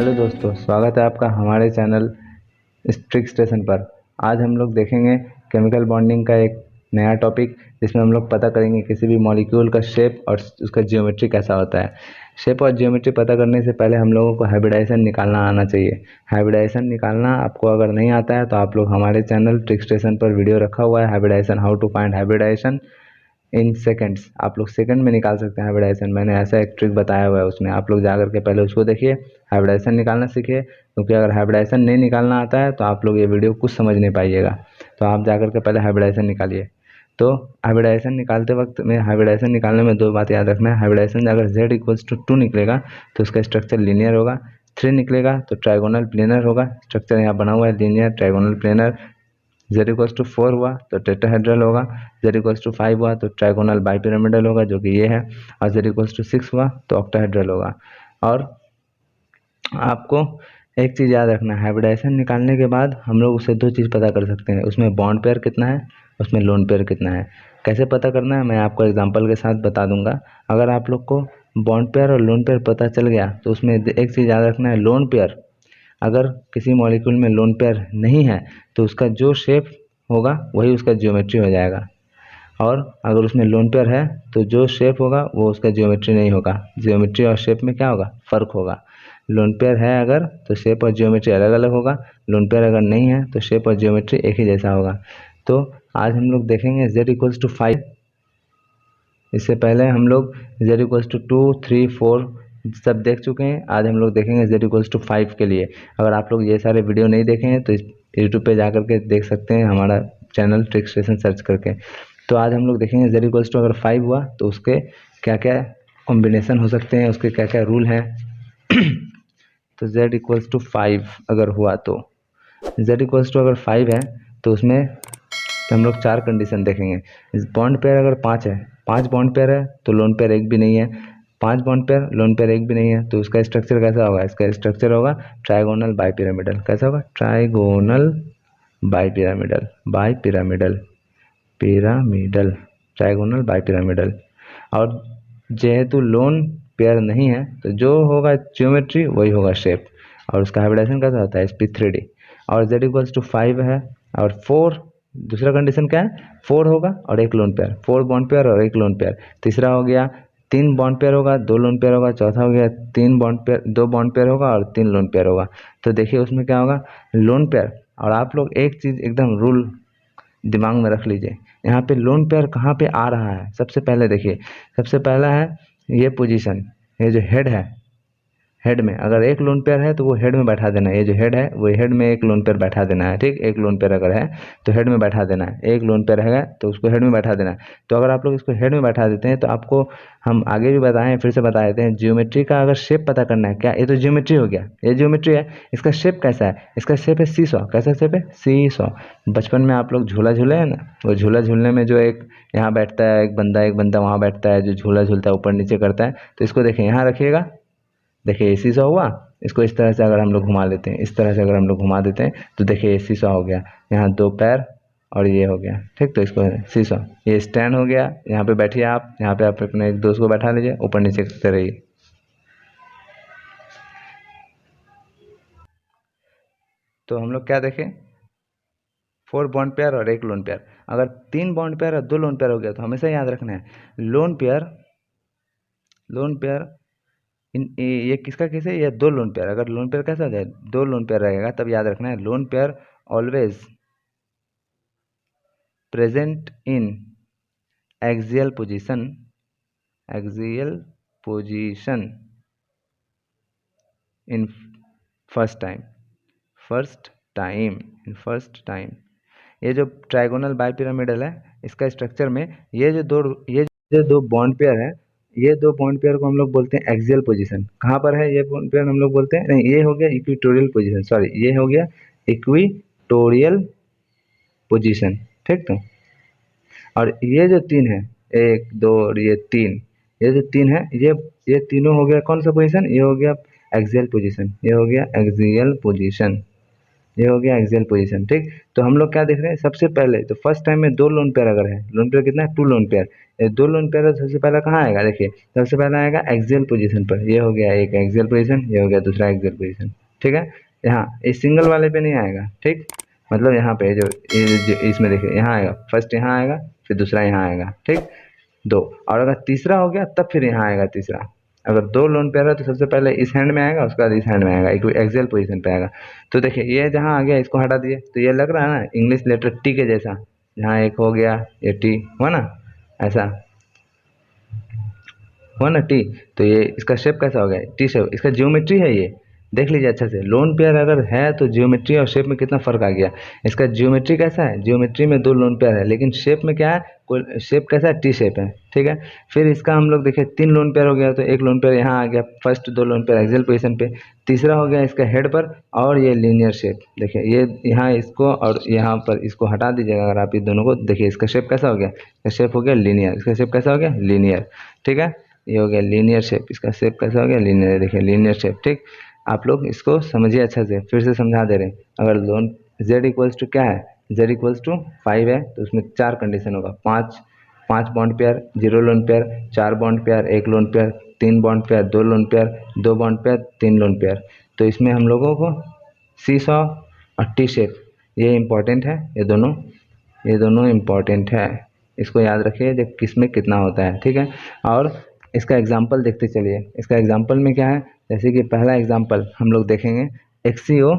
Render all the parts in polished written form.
Hello दोस्तों, स्वागत है आपका हमारे चैनल स्ट्रिक स्टेशन पर। आज हम लोग देखेंगे केमिकल बॉन्डिंग का एक नया टॉपिक, जिसमें हम लोग पता करेंगे किसी भी मॉलिक्यूल का शेप और उसका जियोमेट्री कैसा होता है। शेप और जियोमेट्री पता करने से पहले हम लोगों को हाइब्रिडाइजेशन निकालना आना चाहिए। हाइब्रिडाइजेशन निकालना आपको अगर नहीं आता है तो आप लोग हमारे चैनल ट्रिक स्टेशन पर वीडियो रखा हुआ है, hybridisation, how to find hybridisation in seconds. आप लोग सेकंड में निकाल सकते हैं हाइब्रिडाइजेशन। मैंने ऐसा एक ट्रिक बताया हुआ है, उसमें आप लोग जा करके पहले उसको देखिए, हाइब्रिडाइजेशन निकालना सीखिए। क्योंकि अगर हाइब्रिडाइजेशन नहीं निकालना आता है तो आप लोग ये वीडियो कुछ समझ नहीं पाइएगा। तो आप जा करके पहले हाइब्रिडाइजेशन निकालिए। तो हाइब्रिडाइजेशन निकालते वक्त में, हाइब्रिडाइजेशन निकालने में दो बात याद रखना है। हाइब्रिडाइजेशन अगर z इक्वल्स टू 2 निकलेगा तो उसका स्ट्रक्चर लीनियर होगा। 3 निकलेगा तो ट्राइगोनल प्लेनर होगा। स्ट्रक्चर यहाँ बना हुआ है linear trigonal planar. z equals to 4 हुआ तो टेट्राहेड्रल होगा। z इक्वल्स टू 5 हुआ तो ट्राइगोनल बाइपिरामिडल होगा, जो कि ये है। और z इक्वल्स टू 6 हुआ तो ऑक्टाहेड्रल होगा। और आपको एक चीज़ याद रखना है, हाइब्रिडाइजेशन निकालने के बाद हम लोग उससे दो चीज़ पता कर सकते हैं, उसमें बॉन्ड पेयर कितना है, उसमें लोन पेयर कितना है। कैसे पता करना है मैं आपको एग्जांपल के साथ बता दूंगा। अगर आप लोग को बॉन्ड पेयर और लोन पेयर पता चल गया तो उसमें एक चीज़ याद रखना है, लोन पेयर, अगर किसी मॉलिक्यूल में लोन पेयर नहीं है तो उसका जो शेप होगा वही उसका जियोमेट्री हो जाएगा। और अगर उसमें लोन पेयर है तो जो शेप होगा वो उसका जियोमेट्री नहीं होगा। जियोमेट्री और शेप में क्या होगा, फ़र्क होगा। लोन पेयर है अगर तो शेप और जियोमेट्री अलग अलग होगा। लोन पेयर अगर नहीं है तो शेप और जियोमेट्री एक ही जैसा होगा। तो आज हम लोग देखेंगे z इक्वल्स टू 5। इससे पहले हम लोग z इक्वल्स टू 2, 3, 4 सब देख चुके हैं। आज हम लोग देखेंगे z इक्वल्स टू 5 के लिए। अगर आप लोग ये सारे वीडियो नहीं देखे हैं तो यूट्यूब पे जा करके देख सकते हैं, हमारा चैनल ट्रिक स्टेशन सर्च करके। तो आज हम लोग देखेंगे z इक्वल्स टू अगर 5 हुआ तो उसके क्या क्या कॉम्बिनेशन हो सकते हैं, उसके क्या क्या रूल हैं। तो z इक्वल्स टू 5 अगर हुआ तो z इक्वल्स टू अगर 5 है तो उसमें तो हम लोग 4 कंडीशन देखेंगे। बॉन्ड पेयर अगर 5 है, 5 बॉन्ड पेयर है तो लोन पेयर एक भी नहीं है। 5 बॉन्ड पेयर, लोन पेयर एक भी नहीं है, तो उसका स्ट्रक्चर कैसा होगा, इसका स्ट्रक्चर होगा ट्राइगोनल बाइपिरामिडल। कैसा होगा, trigonal bipyramidal, bipyramidal, pyramidal, trigonal bipyramidal. और जेहेतु लोन पेयर नहीं है तो जो होगा ज्योमेट्री वही होगा शेप। और उसका हाइब्रिडाइजेशन कैसा होता है, sp3d। और z इक्वल्स टू 5 है और 4, दूसरा कंडीशन क्या है, 4 होगा और एक लोन पेयर, 4 बॉन्ड पेयर और एक लोन पेयर। तीसरा हो गया 3 बॉन्ड पेयर होगा, 2 लोन पेयर होगा। चौथा हो गया 3 बॉन्ड पेयर, 2 बॉन्ड पेयर होगा और 3 लोन पेयर होगा। तो देखिए उसमें क्या होगा, लोन पेयर। और आप लोग एक चीज़ एकदम रूल दिमाग में रख लीजिए, यहाँ पे लोन पेयर कहाँ पे आ रहा है। सबसे पहले देखिए, सबसे पहला है ये पोजीशन, ये जो हेड है, हेड में अगर एक लोन पेयर है तो वो हेड में बैठा देना है। ये जो हेड है वो हेड में एक लोन पेयर बैठा देना है, ठीक। एक लोन पेयर अगर है तो हेड में बैठा देना है, एक लोन पेयर है तो उसको हेड में बैठा देना है। तो अगर आप लोग इसको हेड में बैठा देते हैं तो आपको हम आगे भी बताएं, फिर से बता देते हैं, जियोमेट्री का अगर शेप पता करना है, क्या ये तो जियोमेट्री हो गया, ये जियोमेट्री है। इसका शेप कैसा है, इसका शेप है सी सॉ। कैसा शेप है, सी सॉ। बचपन में आप लोग झूला झूले हैं ना, वो झूला झूलने में जो एक यहाँ बैठता है एक बंदा वहाँ बैठता है, जो झूला झूलता है ऊपर नीचे करता है। तो इसको देखिए, यहाँ रखिएगा, देखिए ए शीशा हुआ। इसको इस तरह से अगर हम लोग घुमा लेते हैं, इस तरह से अगर हम लोग घुमा देते हैं तो देखिए ए शीशा हो गया। यहाँ 2 पैर और ये हो गया, ठीक। तो इसको शीशा, ये स्टैंड हो गया। यहाँ पे बैठिए आप, यहाँ पे आप अपने एक दोस्त को बैठा लीजिए, ऊपर नीचे करते रहिए। तो हम लोग क्या देखें, 4 बॉन्ड पेयर और एक लोन पेयर। अगर 3 बॉन्ड पेयर और 2 लोन पेयर हो गया तो हमेशा याद रखना है, लोन पेयर, लोन पेयर ये किसका केस है, ये 2 लोन पेयर। अगर लोन पेयर कैसा हो जाए, 2 लोन पेयर रहेगा, तब याद रखना है lone pair always present in axial position, axial position in first time, first time, in first time. ये जो ट्राइगोनल बाइपिरामिडल है, इसका स्ट्रक्चर में ये जो दो बॉन्ड पेयर है, ये 2 बॉन्ड पेयर को हम लोग बोलते हैं एक्सियल पोजीशन। कहाँ पर है ये बॉन्ड पेयर, हम लोग बोलते हैं, नहीं ये हो गया इक्वेटोरियल पोजीशन, सॉरी ये हो गया इक्वेटोरियल पोजीशन, ठीक। तो और ये जो 3 है, 1 2 और ये 3, ये जो 3 है, ये तीनों हो गया कौन सा पोजीशन, ये हो गया एक्सियल पोजीशन, ये हो गया एक्सियल पोजीशन। ये हो गया एक्सियल पोजीशन। ठीक, तो हम लोग क्या देख रहे हैं, सबसे पहले तो फर्स्ट टाइम में दो लोन पेयर अगर है, लोन पेयर कितना है, टू लोन पेयर। ये दो लोन पेयर है तो सबसे पहला कहाँ आएगा, देखिए सबसे पहला आएगा एक्सियल पोजीशन पर। ये हो गया एक एक्सियल पोजीशन, ये हो गया दूसरा एक्सियल पोजीशन। ठीक है, यहाँ इस सिंगल वाले पे नहीं आएगा। ठीक, मतलब यहाँ पे जो इसमें देखिए यहाँ आएगा, फर्स्ट यहाँ आएगा, फिर दूसरा यहाँ आएगा। ठीक, दो, और अगर तीसरा हो गया तब फिर यहाँ आएगा तीसरा। अगर दो लोन पेयर है तो सबसे पहले इस हैंड में आएगा, उसके बाद इस हैंड में आएगा, एक एक्सियल पोजीशन पे आएगा। तो देखिए ये जहाँ आ गया इसको हटा दिए, तो ये लग रहा है ना इंग्लिश लेटर टी के जैसा, जहाँ एक हो गया ये टी हुआ ना, ऐसा हुआ ना टी। तो ये इसका शेप कैसा हो गया, टी शेप, इसका जियोमेट्री है ये। देख लीजिए अच्छा से, लोन पेयर अगर है तो जियोमेट्री और शेप में कितना फर्क आ गया। इसका जियोमेट्री कैसा है, जियोमेट्री में दो लोन पेयर है, लेकिन शेप में क्या है, कोई शेप कैसा है, टी शेप है। ठीक है, फिर इसका हम लोग देखें तीन लोन पेयर हो गया, तो एक लोन पेयर यहाँ आ गया, फर्स्ट दो लोन पेयर एक्सियल पोजीशन पे, तीसरा हो गया इसका हेड पर, और ये लीनियर शेप। देखिए ये यहाँ इसको और यहाँ पर इसको हटा दीजिएगा अगर आप, इस दोनों को देखिए, इसका शेप कैसा हो गया, इसका शेप हो गया लीनियर, इसका शेप कैसा हो गया, लीनियर। ठीक है, ये हो गया लीनियर शेप, इसका शेप कैसा हो गया, लीनियर। देखिए लीनियर शेप। ठीक, आप लोग इसको समझिए अच्छा से, फिर से समझा दे रहे हैं। अगर लोन z इक्वल्स टू क्या है, z इक्वल्स टू 5 है, तो उसमें चार कंडीशन होगा, पाँच bond pair, zero lone pair, चार बॉन्ड पेयर, एक लोन पेयर, तीन बॉन्ड पेयर, दो लोन पेयर, दो बॉन्ड पेयर, तीन लोन पेयर। तो इसमें हम लोगों को सी सॉ और टी शेप ये इम्पोर्टेंट है, ये दोनों इम्पोर्टेंट है, इसको याद रखिए जब किस में कितना होता है। ठीक है, और इसका एग्जाम्पल देखते चलिए। इसका एग्जाम्पल में क्या है, जैसे कि पहला एग्जाम्पल हम लोग देखेंगे, XCO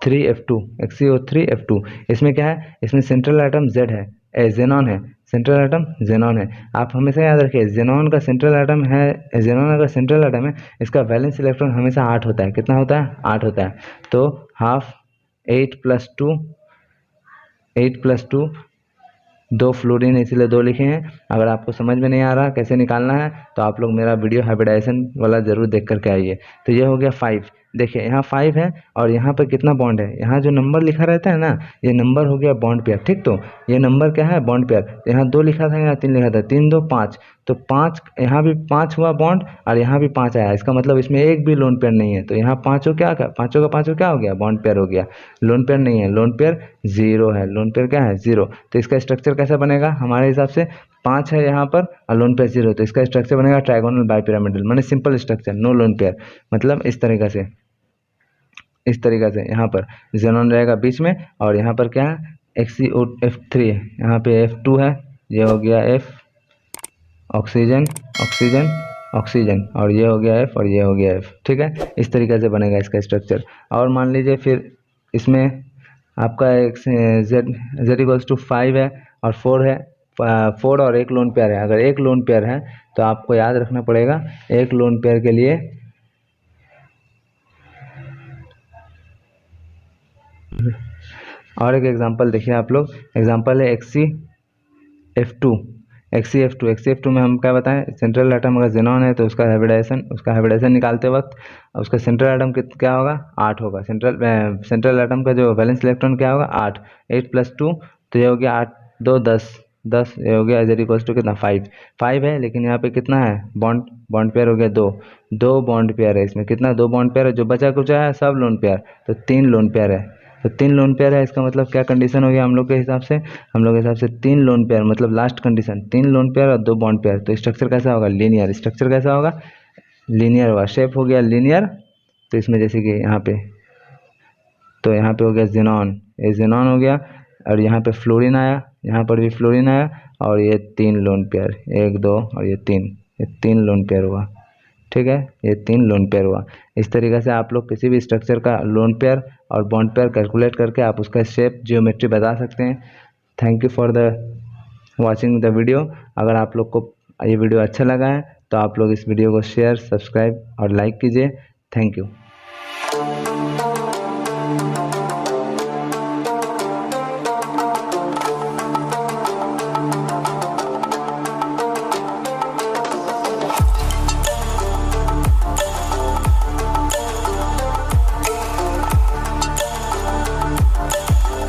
3F2, XCO3F2। इसमें क्या है, इसमें सेंट्रल एटम Z है, जेनॉन है, सेंट्रल एटम जेनॉन है। आप हमेशा याद रखिए, जेनॉन का सेंट्रल एटम है, जेनॉन अगर सेंट्रल एटम है, इसका वैलेंस इलेक्ट्रॉन हमेशा 8 होता है। कितना होता है, 8 होता है। तो हाफ 8+2 दो फ्लोरीन, इसीलिए दो लिखे हैं। अगर आपको समझ में नहीं आ रहा कैसे निकालना है, तो आप लोग मेरा वीडियो हाइब्रिडाइजेशन वाला जरूर देख करके आइए। तो ये हो गया 5। देखिए यहाँ 5 है, और यहाँ पर कितना बॉन्ड है, यहाँ जो नंबर लिखा रहता है ना, ये नंबर हो गया बॉन्ड पेयर। ठीक, तो ये नंबर क्या है, बॉन्ड पेयर। यहाँ 2 लिखा था, यहाँ 3 लिखा था, 3 2 5, तो 5, यहाँ भी 5 हुआ बॉन्ड, और यहाँ भी 5 आया। इसका मतलब इसमें एक भी लोन पेयर नहीं है, तो यहाँ पाँचों का पाँचों क्या हो गया, बॉन्ड पेयर हो गया। लोन पेयर नहीं है, लोन पेयर 0 है, लोन पेयर क्या है, 0। तो इसका स्ट्रक्चर कैसा बनेगा हमारे हिसाब से, 5 है यहाँ पर और लोन पेयर 0, तो इसका स्ट्रक्चर बनेगा ट्राइगोनल बाइपिरामिडल, माने simple structure, no lone pair. मतलब इस तरीक़ा से, यहाँ पर जेनॉन रहेगा बीच में, और यहाँ पर क्या है, XCO F3 है, यहाँ पे F2 है, ये हो गया F, ऑक्सीजन ऑक्सीजन ऑक्सीजन, और ये हो गया F, और ये हो गया F। ठीक है, इस तरीके से बनेगा इसका स्ट्रक्चर। और मान लीजिए फिर इसमें आपका एक Z इक्वल्स टू 5 है और 4 है, 4 और एक लोन पेयर है। अगर एक लोन पेयर है तो आपको याद रखना पड़ेगा, एक लोन पेयर के लिए और एक एग्जांपल देखिए आप लोग, एग्जांपल है XCF2 में हम क्या बताएं, सेंट्रल एटम अगर जेनॉन है तो उसका हाइब्रिडाइजेशन निकालते वक्त उसका सेंट्रल एटम क्या होगा, 8 होगा। सेंट्रल एटम का जो वैलेंस इलेक्ट्रॉन क्या होगा, 8+2, तो ये हो गया 8 2 10, ये हो गया Z इक्वल्स टू कितना, 5 है, लेकिन यहाँ पे कितना है, बॉन्ड पेयर हो गया 2 बॉन्ड पेयर है, इसमें कितना, 2 बॉन्ड पेयर है, जो बचा कुछ है सब लोन पेयर, तो 3 लोन पेयर है। तो 3 लोन पेयर है, इसका मतलब क्या कंडीशन हो गया हम लोग के हिसाब से, 3 लोन पेयर, मतलब लास्ट कंडीशन 3 लोन पेयर और 2 बॉन्ड पेयर। तो स्ट्रक्चर कैसा होगा, लीनियर। स्ट्रक्चर कैसा होगा, लीनियर होगा, शेप हो गया लीनियर। तो इसमें जैसे कि यहाँ पे, तो यहाँ पे हो गया जेनॉन, ये जेनॉन हो गया, और यहाँ पे फ्लोरीन आया, यहाँ पर भी फ्लोरीन आया, और ये 3 लोन पेयर, 1 2 और ये 3 लोन पेयर हुआ। ठीक है, ये 3 लोन पेयर हुआ। इस तरीके से आप लोग किसी भी स्ट्रक्चर का लोन पेयर और बॉन्ड पेयर कैलकुलेट करके आप उसका शेप, जियोमेट्री बता सकते हैं। Thank you for the watching the video. अगर आप लोग को ये वीडियो अच्छा लगा है तो आप लोग इस वीडियो को शेयर, सब्सक्राइब और लाइक कीजिए। Thank you.